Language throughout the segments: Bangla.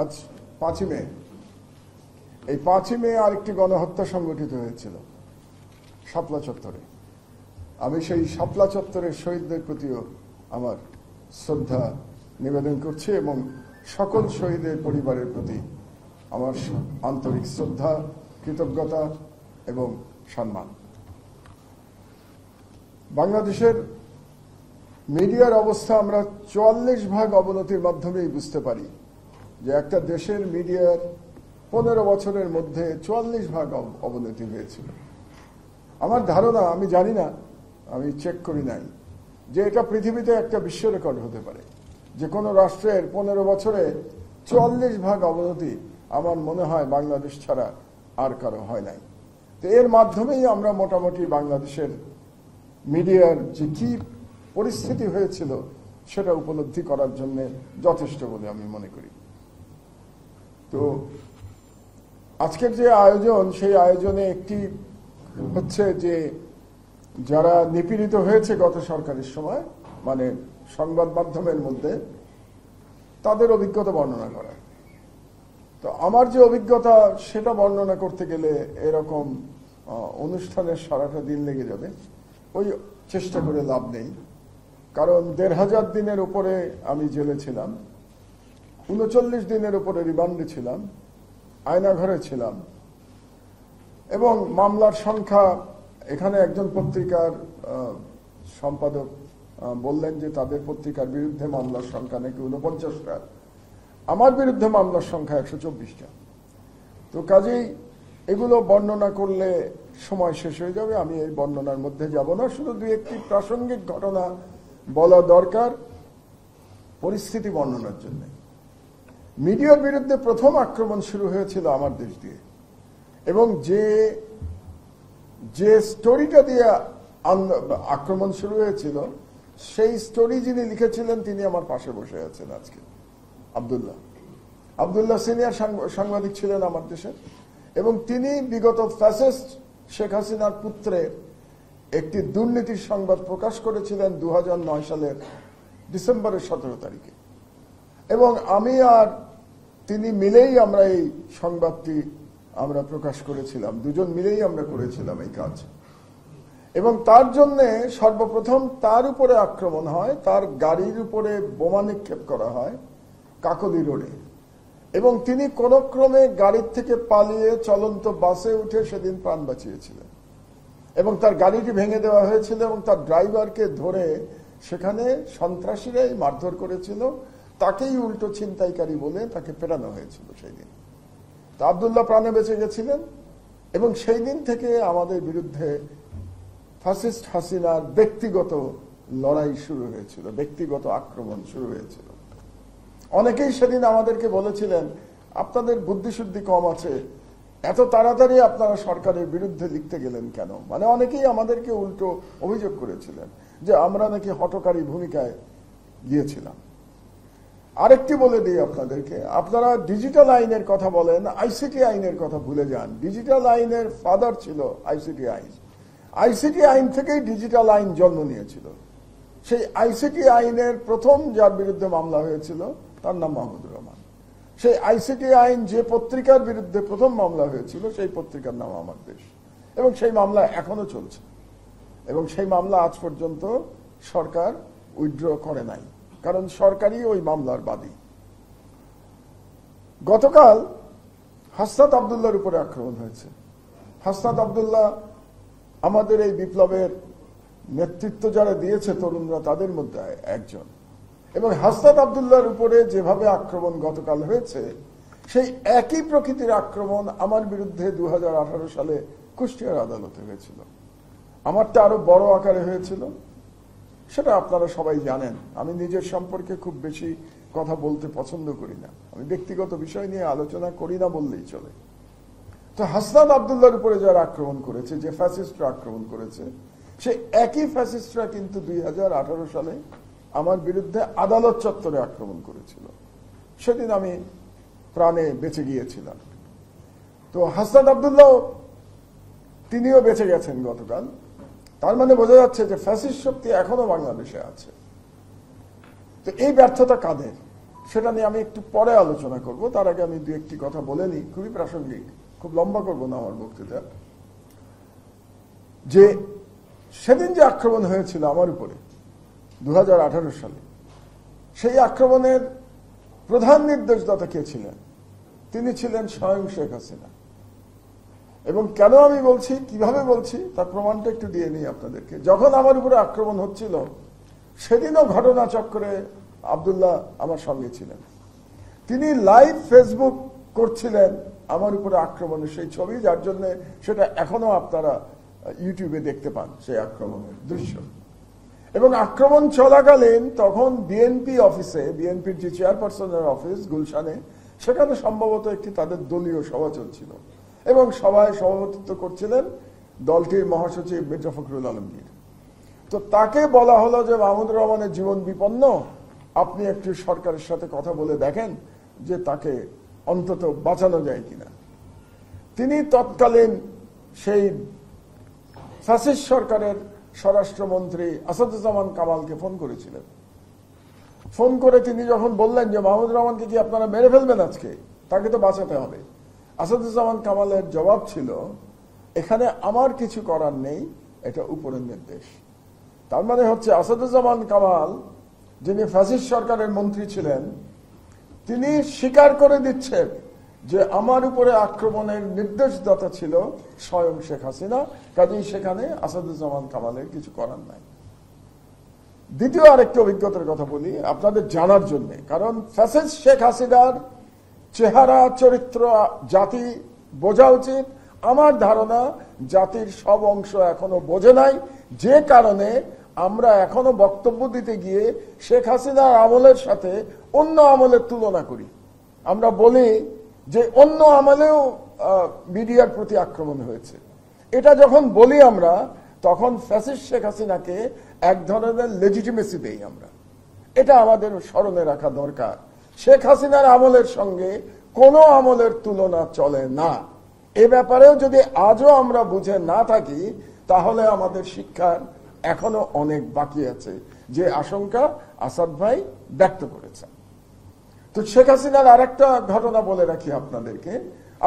আজ 5ই মে, এই 5ই মে আরেকটি গণহত্যা সংগঠিত হয়েছিল শাপলা চত্বরে। আমি সেই শাপলা চত্বরের শহীদদের প্রতিও আমার শ্রদ্ধা নিবেদন করছি এবং সকল শহীদের পরিবারের প্রতি আমার আন্তরিক শ্রদ্ধা, কৃতজ্ঞতা এবং সম্মান। বাংলাদেশের মিডিয়ার অবস্থা আমরা 44 ভাগ অবনতির মাধ্যমেই বুঝতে পারি যে একটা দেশের মিডিয়ার 15 বছরের মধ্যে 44 ভাগ অবনতি হয়েছিল। আমার ধারণা, আমি জানি না, আমি চেক করি নাই, যে এটা পৃথিবীতে একটা বিশ্ব রেকর্ড হতে পারে যে কোনো রাষ্ট্রের 15 বছরে 44 ভাগ অবনতি। আমার মনে হয় বাংলাদেশ ছাড়া আর কারো হয় নাই। তো এর মাধ্যমেই আমরা মোটামুটি বাংলাদেশের মিডিয়ার যে কি পরিস্থিতি হয়েছিল সেটা উপলব্ধি করার জন্য যথেষ্ট বলে আমি মনে করি। তো আজকের যে আয়োজন, সেই আয়োজনে একটি হচ্ছে যে যারা নিপীড়িত হয়েছে গত সরকারের সময়, মানে সংবাদ মাধ্যমের মধ্যে, তাদের অভিজ্ঞতা বর্ণনা করা। তো আমার যে অভিজ্ঞতা সেটা বর্ণনা করতে গেলে এরকম অনুষ্ঠানের সারাটা দিন লেগে যাবে, ওই চেষ্টা করে লাভ নেই। কারণ 1500 দিনের উপরে আমি জেলে ছিলাম, 39 দিনের উপরে রিমান্ডে ছিলাম, আয়নাঘরে ছিলাম, এবং মামলার সংখ্যা, এখানে একজন পত্রিকার সম্পাদক বললেন যে তাদের পত্রিকার বিরুদ্ধে মামলার সংখ্যা নাকি 49টা, আমার বিরুদ্ধে মামলার সংখ্যা 124টা। তো কাজেই এগুলো বর্ণনা করলে সময় শেষ হয়ে যাবে, আমি এই বর্ণনার মধ্যে যাব না। শুধু দুই একটি প্রাসঙ্গিক ঘটনা বলা দরকার পরিস্থিতি বর্ণনার জন্য। মিডিয়ার বিরুদ্ধে প্রথম আক্রমণ শুরু হয়েছিল আমার দেশ দিয়ে, এবং যে স্টোরিটা দিয়ে আক্রমণ শুরু হয়েছিল, সেই স্টোরি যিনি লিখেছিলেন তিনি আমার পাশে বসে আছেন আজকে। আব্দুল্লাহ সিনিয়র সাংবাদিক ছিলেন আমার দেশে, এবং তিনি বিগত ফ্যাসিস্ট শেখ হাসিনার পুত্রের একটি দুর্নীতির সংবাদ প্রকাশ করেছিলেন 2009 সালের ডিসেম্বরের 17 তারিখে, এবং আমি আর তিনি মিলেই আমরা এই সংবাদটি আমরা প্রকাশ করেছিলাম, দুজন মিলেই আমরা করেছিলাম এই কাজ। এবং তার জন্য সর্বপ্রথম তার উপরে আক্রমণ হয়, তার গাড়ির উপরে বোমা নিক্ষেপ করা হয় কাকলি রোডে, এবং তিনি কোন ক্রমে গাড়ির থেকে পালিয়ে চলন্ত বাসে উঠে সেদিন প্রাণ বাঁচিয়েছিলেন, এবং তার গাড়িটি ভেঙে দেওয়া হয়েছিল, এবং তার ড্রাইভারকে ধরে সেখানে সন্ত্রাসীরাই মারধর করেছিল, তাকেই উল্টো ছিনতাইকারী বলে তাকে পেটানো হয়েছিল সেই দিন। তো আব্দুল্লাহ প্রাণে বেঁচে গেছিলেন, এবং সেই দিন থেকে আমাদের বিরুদ্ধে ফ্যাসিস্ট হাসিনার ব্যক্তিগত লড়াই শুরু হয়েছিল, ব্যক্তিগত আক্রমণ শুরু হয়েছিল। অনেকেই সেদিন আমাদেরকে বলেছিলেন, আপনাদের বুদ্ধিশুদ্ধি কম আছে, এত তাড়াতাড়ি আপনারা সরকারের বিরুদ্ধে লিখতে গেলেন কেন? মানে অনেকেই আমাদেরকে উল্টো অভিযোগ করেছিলেন যে আমরা নাকি হঠকারী ভূমিকায় গিয়েছিলাম। আরেকটি বলে দিই আপনাদেরকে, আপনারা ডিজিটাল আইনের কথা বলেন, আইসিটি আইনের কথা ভুলে যান। ডিজিটাল আইনের ফাদার ছিল আইসিটি আইন। আইসিটি আইন থেকেই ডিজিটাল আইন জন্ম নিয়েছিল। সেই আইসিটি আইনের প্রথম যার বিরুদ্ধে মামলা হয়েছিল তার নাম মাহমুদুর রহমান। সেই আইসিটি আইন যে পত্রিকার বিরুদ্ধে প্রথম মামলা হয়েছিল সেই পত্রিকার নাম আমার দেশ, এবং সেই মামলা এখনো চলছে, এবং সেই মামলা আজ পর্যন্ত সরকার উইথড্র করে নাই, কারণ সরকারই ওই মামলার বাদী। গতকাল হাসনাত আব্দুল্লাহর উপরে আক্রমণ হয়েছে। হাসনাত আব্দুল্লাহ আমাদের এই বিপ্লবের নেতৃত্ব যারা দিয়েছে তরুণরা, তাদের মধ্যে একজন, এবং হাসনাত আব্দুল্লাহর উপরে যেভাবে আক্রমণ গতকাল হয়েছে, সেই একই প্রকৃতির আক্রমণ আমার বিরুদ্ধে 2018 সালে কুষ্টিয়ার আদালতে হয়েছিল। আমারটা আরো বড় আকারে হয়েছিল, সেটা আপনারা সবাই জানেন। আমি নিজের সম্পর্কে খুব বেশি কথা বলতে পছন্দ করি না, আমি ব্যক্তিগত বিষয় নিয়ে আলোচনা করি না বললেই চলে। তো হাসনাত আব্দুল্লাহর উপরে যারা আক্রমণ করেছে, যে ফ্যাসিস্টরা আক্রমণ করেছে, সে একই ফ্যাসিস্টরা কিন্তু 2018 সালে আমার বিরুদ্ধে আদালত চত্বরে আক্রমণ করেছিল। সেদিন আমি প্রাণে বেঁচে গিয়েছিলাম। তো হাসনাত আব্দুল্লাহ তিনিও বেঁচে গেছেন গতকাল। তার মানে বোঝা যাচ্ছে যে ফ্যাসিস্ট শক্তি এখনো বাংলাদেশে আছে। তো এই ব্যর্থতা কাদের? সেটা নিয়ে আমি একটু পরে আলোচনা করব। তার আগে আমি দু একটি কথা বলে নিই, খুবই প্রাসঙ্গিক, খুব লম্বা করব না আমার বক্তৃতা। যে সেদিন যে আক্রমণ হয়েছিল আমার উপরে 2018 সালে, সেই আক্রমণের প্রধান নির্দেশদাতা কে ছিলেন? তিনি ছিলেন স্বয়ং শেখ হাসিনা। এবং কেন আমি বলছি, কিভাবে বলছি, তার প্রমাণটা একটু দিয়ে নিই আপনাদেরকে। যখন আমার উপরে আক্রমণ হচ্ছিল, সেদিনও ঘটনাচক্রে আব্দুল্লাহ আমার সঙ্গে ছিলেন। তিনি লাইভ ফেসবুক করছিলেন আমার উপরে আক্রমণের সেই ছবি, যার জন্য সেটা এখনো আপনারা ইউটিউবে দেখতে পান, সেই আক্রমণের দৃশ্য। এবং আক্রমণ চলাকালীন তখন বিএনপি অফিসে, বিএনপির যে চেয়ারপারসনের অফিস গুলশানে, সেখানে সম্ভবত একটি তাদের দলীয় সভা চলছিল এবং সভায় সভাপতিত্ব করছিলেন দলটির মহাসচিব মির্জা ফখরুল আলমগীর। তো তাকে বলা হলো যে মাহমুদুর রহমানের জীবন বিপন্ন, আপনি একটু সরকারের সাথে কথা বলে দেখেন যে তাকে অন্তত বাঁচানো যায় কিনা। তিনি তৎকালীন সেই ফ্যাসিস্ট সরকারের স্বরাষ্ট্রমন্ত্রী আসাদুজ্জামান কামালকে ফোন করেছিলেন। ফোন করে তিনি যখন বললেন যে মাহমুদুর রহমানকে কি আপনারা মেরে ফেলবেন আজকে, তাকে তো বাঁচাতে হবে, আসাদুজ্জামান কামালের জবাব ছিল, এখানে আমার কিছু করার নেই, এটা উপরের নির্দেশ। তার মানে হচ্ছে আসাদুজ্জামান কামাল, যিনি ফ্যাসিস্ট সরকারের মন্ত্রী ছিলেন, তিনি স্বীকার করে দিচ্ছেন যে আমার উপরে আক্রমণের নির্দেশদাতা ছিল স্বয়ং শেখ হাসিনা, কাজেই সেখানে আসাদুজ্জামান কামালের কিছু করার নাই। দ্বিতীয় আরেকটি অভিজ্ঞতার কথা বলি আপনাদের জানার জন্য, কারণ ফ্যাসিস্ট শেখ হাসিনার চেহারা চরিত্র জাতি বোঝা উচিত। আমার ধারণা জাতির সব অংশ এখনো বোঝে নাই, যে কারণে আমরা এখনো বক্তব্য দিতে গিয়ে শেখ হাসিনার আমলের সাথে অন্য আমলের তুলনা করি। আমরা বলি যে অন্য আমলেও মিডিয়ার প্রতি আক্রমণ হয়েছে। এটা যখন বলি আমরা, তখন ফ্যাসিস্ট শেখ হাসিনাকে এক ধরনের লেজিটিমেসি দেই আমরা। এটা আমাদের স্মরণে রাখা দরকার। শেখ হাসিনার আমলের সঙ্গে কোনো আমলের তুলনা চলে না। এ ব্যাপারেও যদি আজও আমরা বুঝে না থাকি, তাহলে আমাদের শিক্ষার এখনো অনেক বাকি আছে, যে আশঙ্কা আসাদ ভাই ব্যক্ত করেছেন। তো শেখ হাসিনার আরেকটা ঘটনা বলে রাখি আপনাদেরকে।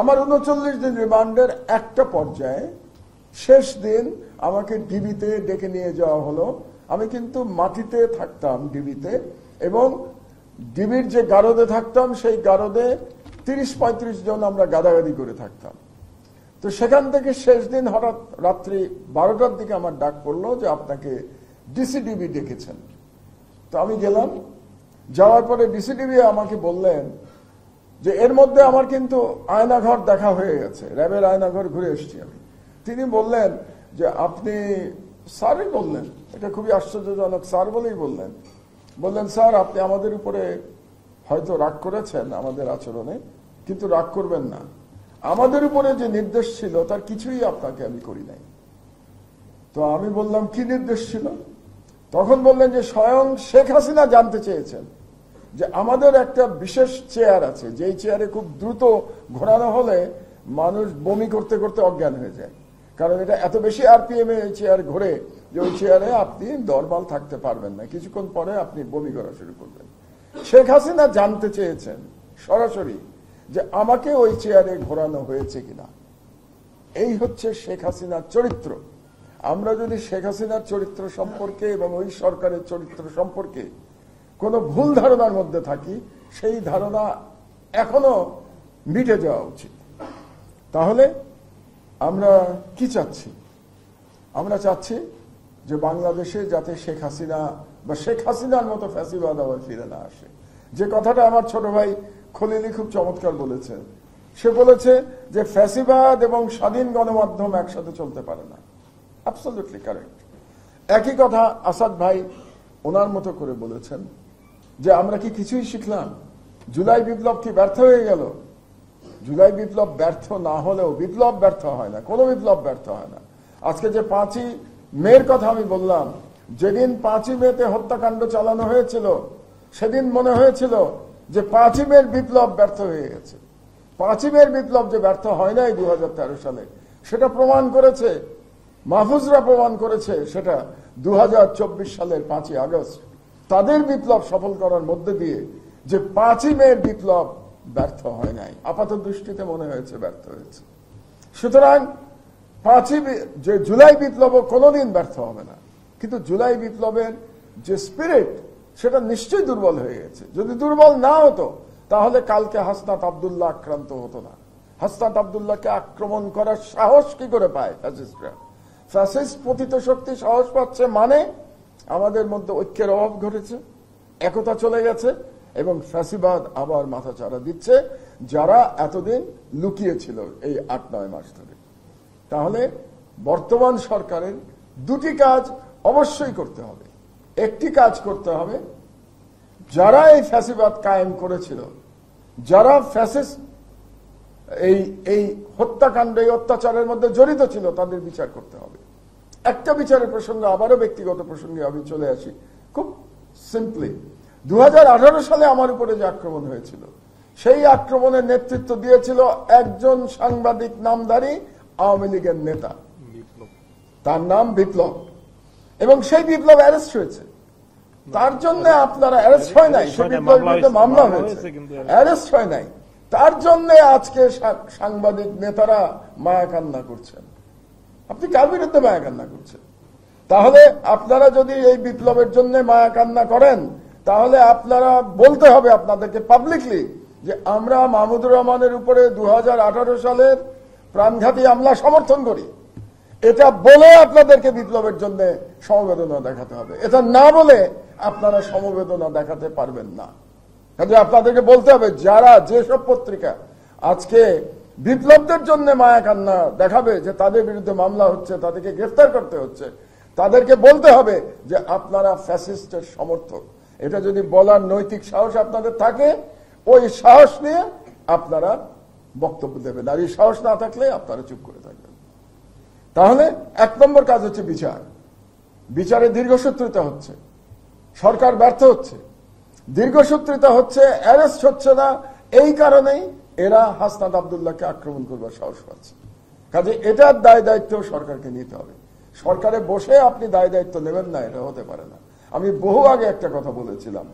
আমার 39 দিন রিমান্ডের একটা পর্যায়ে শেষ দিন আমাকে ডিবিতে ডেকে নিয়ে যাওয়া হলো। আমি কিন্তু মাটিতে থাকতাম ডিবিতে, এবং ডিবির যে গারদে থাকতাম সেই গারদে 30-35 জন আমরা গাদাগাদি করে থাকতাম। তো সেখান থেকে শেষ দিন হঠাৎ রাত্রি 12টার দিকে আমার ডাক পড়লো যে আপনাকে ডিসিডিবি ডেকেছেন। তো আমি গেলাম। যাওয়ার পরে ডিসিডিবি আমাকে বললেন যে এর মধ্যে আমার কিন্তু আয়নাঘর দেখা হয়ে গেছে, র্যাবের আয়নাঘর ঘুরে এসেছি আমি। তিনি বললেন যে আপনি, স্যারই বললেন, এটা খুবই আশ্চর্যজনক, স্যার বলেই বললেন, স্যার আপনি আমাদের উপরে হয়তো রাগ করেছেন আমাদের আচরণে, কিন্তু রাগ করবেন না, আমাদের উপরে যে নির্দেশ ছিল তার কিছুই আপনাকে আমি করি নাই। তো আমি বললাম কি নির্দেশ ছিল? তখন বললেন যে স্বয়ং শেখ হাসিনা জানতে চেয়েছেন যে আমাদের একটা বিশেষ চেয়ার আছে, যেই চেয়ারে খুব দ্রুত ঘোরানো হলে মানুষ বমি করতে করতে অজ্ঞান হয়ে যায়, কারণ এটা এত বেশি আরপিএম এ চেয়ার ঘোরে যে ওই চেয়ারে আপনি নরমাল থাকতে পারবেন না, কিছুক্ষণ পরে আপনি বমি করা শুরু করবেন। শেখ হাসিনা জানতে চেয়েছেন সরাসরি যে আমাকে ওই চেয়ারে ঘোরানো হয়েছে কিনা। এই হচ্ছে শেখ হাসিনার চরিত্র। আমরা যদি শেখ হাসিনার চরিত্র সম্পর্কে এবং ওই সরকারের চরিত্র সম্পর্কে কোনো ভুল ধারণার মধ্যে থাকি, সেই ধারণা এখনো মিটে যাওয়া উচিত। তাহলে আমরা কি চাচ্ছি? আমরা চাচ্ছি যে বাংলাদেশে যাতে শেখ হাসিনা বা শেখ হাসিনার মতো ফ্যাসিবাদ আবার ফিরে না আসে। যে কথাটা আমার ছোট ভাই খলিলি খুব চমৎকার বলেছেন, সে বলেছে যে ফ্যাসিবাদ এবং স্বাধীন গণমাধ্যম একসাথে চলতে পারে না। Absolutely correct. একই কথা আসাদ ভাই ওনার মতো করে বলেছেন যে আমরা কি কিছুই শিখলাম? জুলাই বিপ্লব কি ব্যর্থ হয়ে গেল? জুলাই বিপ্লব ব্যর্থ না হলেও বিপ্লব ব্যর্থ হয় না, কোনো বিপ্লব ব্যর্থ হয় না। আজকে যে 5ই মের কথা আমি বললাম, যেদিন 5ই মেতে হত্যাকাণ্ড চালানো হয়েছিল, সেদিন মনে হয়েছিল যে 5ই মের বিপ্লব ব্যর্থ হয়ে গেছে। 5ই মের বিপ্লব যে ব্যর্থ হয় নাই 2013 সালে, সেটা প্রমাণ করেছে, মাহফুজরা প্রমাণ করেছে সেটা 2024 সালের 5ই আগস্ট। তাদের বিপ্লব সফল করার মধ্যে দিয়ে যে 5ই মের বিপ্লব ব্যর্থ হয় নাই, আপাত দৃষ্টিতে মনে হয়েছে ব্যর্থ হয়েছে। সুতরাং যে জুলাই বিপ্লব কোনোদিন ব্যর্থ হবে না, কিন্তু জুলাই বিপ্লবের যে স্পিরিট সেটা নিশ্চয়ই দুর্বল হয়ে গেছে। যদি দুর্বল না হতো তাহলে কালকে হাসনাত আব্দুল্লাহ আক্রান্ত হতো না। হাসনাত আব্দুল্লাহকে আক্রমণ করার সাহস কি করে পায় ফ্যাসিস্টরা? ফ্যাসিস্ট পতিত শক্তি সাহস পাচ্ছে মানে আমাদের মধ্যে ঐক্যের অভাব ঘটেছে, একতা চলে গেছে এবং ফ্যাসিবাদ আবার মাথাচাড়া দিচ্ছে যারা এতদিন লুকিয়েছিল এই 8-9 মাস ধরে। তাহলে বর্তমান সরকারের দুটি কাজ অবশ্যই করতে হবে। একটি কাজ করতে হবে, যারা এই ফ্যাসিবাদ কায়েম করেছিল, যারা ফ্যাসিস্ট এই হত্যাকাণ্ড, এই অত্যাচারের মধ্যে জড়িত ছিল, তাদের বিচার করতে হবে। একটা বিচারের প্রসঙ্গে আবারও ব্যক্তিগত প্রসঙ্গে আমি চলে আসি খুব সিম্পলি। 2018 সালে আমার উপরে যে আক্রমণ হয়েছিল, সেই আক্রমণের নেতৃত্ব দিয়েছিল একজন সাংবাদিক নামধারী আওয়ামী লীগের নেতা, তার নাম বিপ্লব, এবং সেই বিপ্লব অ্যারেস্ট হয়েছে। তার জন্য আপনারা অ্যারেস্ট হয় নাই, সেই বিপ্লবের বিরুদ্ধে মামলা হয়েছে, অ্যারেস্ট হয় নাই। তার জন্য আজকে সাংবাদিক নেতারা মায়া কান্না করছেন। আপনি কার বিরুদ্ধে মায়া কান্না করছেন? তাহলে আপনারা যদি এই বিপ্লবের জন্য মায়া কান্না করেন, তাহলে আপনারা বলতে হবে আপনাদেরকে পাবলিকলি যে আমরা মাহমুদুর রহমানের উপরে 2018 সালের প্রাণঘাতী হামলা সমর্থন করি। এটা বলে আপনাদেরকে বিপ্লবের জন্য সমবেদনা দেখাতে হবে। এটা না বলে আপনারা সমবেদনা দেখাতে পারবেন না। কাজে আপনাদেরকে বলতে হবে, যারা যেসব পত্রিকা আজকে বিপ্লবদের জন্য মায়া কান্না দেখাবে যে তাদের বিরুদ্ধে মামলা হচ্ছে, তাদেরকে গ্রেফতার করতে হচ্ছে, তাদেরকে বলতে হবে যে আপনারা ফ্যাসিস্টের সমর্থক। এটা যদি বলার নৈতিক সাহস আপনাদের থাকে, ওই সাহস নিয়ে আপনারা বক্তব্য দেবেন। আর এই সাহস না থাকলে আপনারা চুপ করে থাকবেন। তাহলে 1 নম্বর কাজ হচ্ছে বিচার। বিচারে দীর্ঘসূত্রিতা হচ্ছে, সরকার ব্যর্থ হচ্ছে, দীর্ঘসূত্রিতা হচ্ছে, অ্যারেস্ট হচ্ছে না। এই কারণেই এরা হাসনাত আব্দুল্লাহকে আক্রমণ করবার সাহস পাচ্ছে। কাজে এটার দায় দায়িত্ব সরকারকে নিতে হবে। সরকারে বসে আপনি দায় দায়িত্ব নেবেন না, এটা হতে পারে না। আমি বহু আগে একটা কথা বলেছিলাম,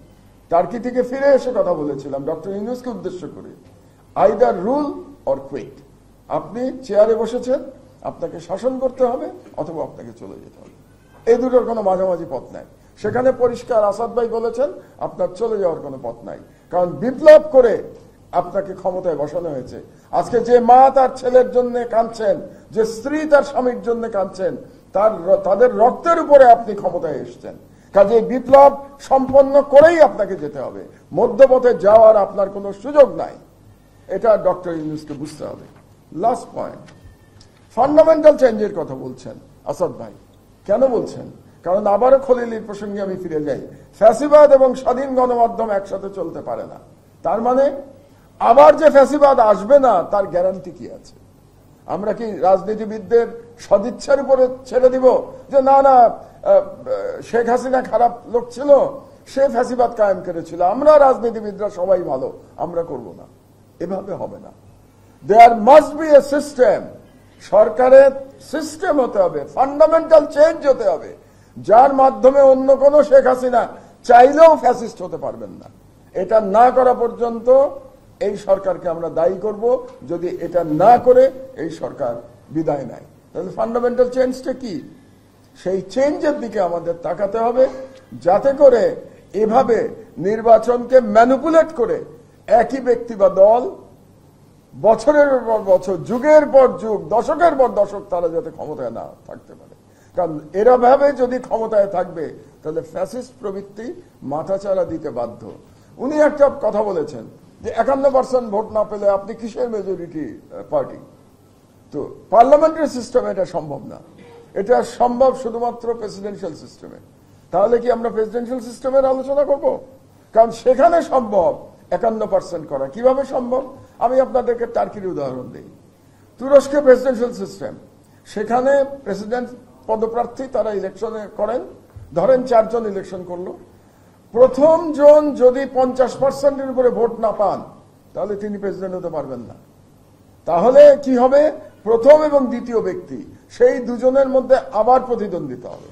টার্কি থেকে ফিরে এসে কথা বলেছিলাম ডক্টর ইউনূসকে উদ্দেশ্য করে, আইদার রুল অর কুইট। আপনি চেয়ারে বসেছেন, আপনাকে শাসন করতে হবে অথবা আপনাকে চলে যেতে হবে। এই দুটোর কোনো মাঝামাঝি পথ নাই। সেখানে পরিষ্কার আসাদ ভাই বলেছেন আপনার চলে যাওয়ার কোনো পথ নাই, কারণ বিপ্লব করে আপনাকে ক্ষমতায় বসানো হয়েছে। আজকে যে মা তার ছেলের জন্য কাঁদছেন, যে স্ত্রী তার স্বামীর জন্য কাঁদছেন, তাদের রক্তের উপরে আপনি ক্ষমতায় এসেছেন। কাজে বিপ্লব সম্পন্ন করেই আপনাকে যেতে হবে, মধ্যপথে যাওয়ার আপনার কোনো সুযোগ নাই। এটা ডক্টর ইউনূসকে বুঝতে হবে। লাস্ট পয়েন্ট, ফান্ডামেন্টাল চেঞ্জের কথা বলছেন আসাদ ভাই। কেন বলছেন? কারণ আবারও খলিলির প্রসঙ্গে আমি ফিরে যাই। ফ্যাসিবাদ এবং স্বাধীন গণমাধ্যম একসাথে চলতে পারে না। তার মানে আবার যে ফ্যাসিবাদ আসবে না তার গ্যারান্টি কি আছে? আমরা কি রাজনীতিবিদদের সদিচ্ছার উপরে ছেড়ে দিব যে না না শেখ হাসিনা খারাপ লোক ছিল, সে ফ্যাসিবাদ কায়েম করেছিল, আমরা রাজনীতিবিদরা সবাই ভালো, আমরা করব না? এভাবে হবে না। There must be a system. সরকারের সিস্টেম হতে হবে, ফান্ডামেন্টাল চেঞ্জ হতে হবে, যার মাধ্যমে অন্য কোন শেখ হাসিনা চাইলেও ফ্যাসিস্ট হতে পারবেন না। এটা না করা পর্যন্ত এই সরকারকে আমরা দায়ী করব যদি এটা না করে এই সরকার বিদায় নেয়। তাহলে ফান্ডামেন্টাল চেঞ্জটা কি? সেই চেঞ্জের দিকে আমাদের তাকাতে হবে, যাতে করে এভাবে নির্বাচনকে ম্যানিপুলেট করে একই ব্যক্তি বা দল বছরের পর বছর, যুগের পর যুগ, দশকের পর দশক তারা যাতে ক্ষমতায় না থাকতে পারে। কারণ এরা ভাবে যদি ক্ষমতায় থাকবে তাহলে ফ্যাসিস্ট প্রবৃত্তি মাথাচাড়া দিতে বাধ্য। উনি একটা কথা বলেছেন যে 51% ভোট না পেলে আপনি কিসের মেজরিটি পার্টি? তো পার্লামেন্টারি সিস্টেমে এটা সম্ভব না, এটা সম্ভব শুধুমাত্র প্রেসিডেন্সিয়াল সিস্টেমে। তাহলে কি আমরা প্রেসিডেন্সিয়াল সিস্টেমের আলোচনা করব? কারণ সেখানে সম্ভব 51% করা। কিভাবে সম্ভব? আমি আপনাদেরকে টার্কির উদাহরণ দিই। তুরস্কে প্রেসিডেন্সিয়াল সিস্টেম, সেখানে প্রেসিডেন্ট পদপ্রার্থী তারা ইলেকশনে করেন, ধরেন 4 জন ইলেকশন করলো, প্রথম জন যদি 50%-এর উপরে ভোট না পান তাহলে তিনি প্রেসিডেন্ট হতে পারবেন না। তাহলে কি হবে? প্রথম এবং দ্বিতীয় ব্যক্তি সেই দুজনের মধ্যে আবার প্রতিদ্বন্দ্বিতা হবে,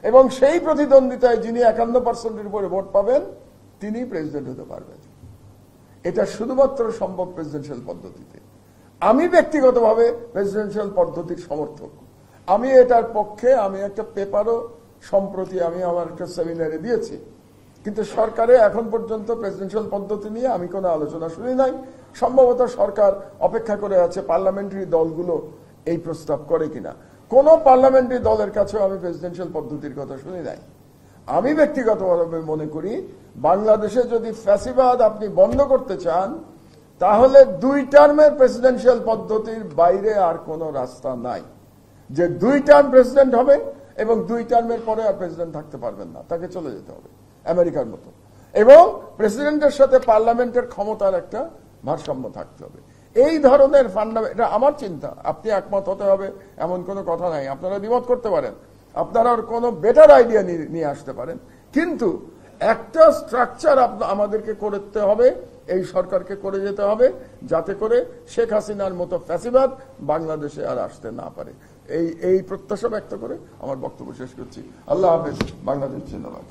এবং সেই প্রতিদ্বন্দ্বিতায় যিনি 51%-এর উপরে ভোট পাবেন তিনি প্রেসিডেন্ট হতে পারবেন। এটা শুধুমাত্র সম্ভব প্রেসিডেন্সিয়াল পদ্ধতিতে। আমি ব্যক্তিগতভাবে প্রেসিডেন্সিয়াল পদ্ধতির সমর্থক। আমি এটার পক্ষে, আমি একটা পেপারও সম্প্রতি আমি আমার একটা সেমিনারে দিয়েছি, কিন্তু সরকারে এখন পর্যন্ত প্রেসিডেন্সিয়াল পদ্ধতি নিয়ে আমি কোনো আলোচনা শুনি নাই। সম্ভবত সরকার অপেক্ষা করে আছে পার্লামেন্টারি দলগুলো এই প্রস্তাব করে কিনা। কোন পার্লামেন্টারি দলের কাছেও আমি প্রেসিডেন্সিয়াল পদ্ধতির কথা শুনি নাই। আমি ব্যক্তিগতভাবে মনে করি বাংলাদেশে যদি ফ্যাসিবাদ আপনি বন্ধ করতে চান, তাহলে 2 টার্মের প্রেসিডেন্সিয়াল পদ্ধতির বাইরে আর কোনো রাস্তা নাই। যে 2 টার্ম প্রেসিডেন্ট হবে এবং 2 টার্মের পরে আর প্রেসিডেন্ট থাকতে পারবেন না, তাকে চলে যেতে হবে আমেরিকার মতো। এবং প্রেসিডেন্টের সাথে পার্লামেন্টের ক্ষমতার একটা ভারসাম্য থাকতে হবে। এই ধরনের ফান্ডামেন্টাল, এটা আমার চিন্তা, আপনি একমত হতে হবে এমন কোনো কথা নাই। আপনারা দ্বিমত করতে পারেন, আপনারা কোনো বেটার আইডিয়া নিয়ে আসতে পারেন, কিন্তু একটা স্ট্রাকচার আমাদেরকে করতে হবে, এই সরকারকে করে যেতে হবে, যাতে করে শেখ হাসিনার মতো ফ্যাসিবাদ বাংলাদেশে আর আসতে না পারে। এই প্রত্যাশা ব্যক্ত করে আমার বক্তব্য শেষ করছি। আল্লাহ হাফেজ। বাংলাদেশ জিন্দাবাদ।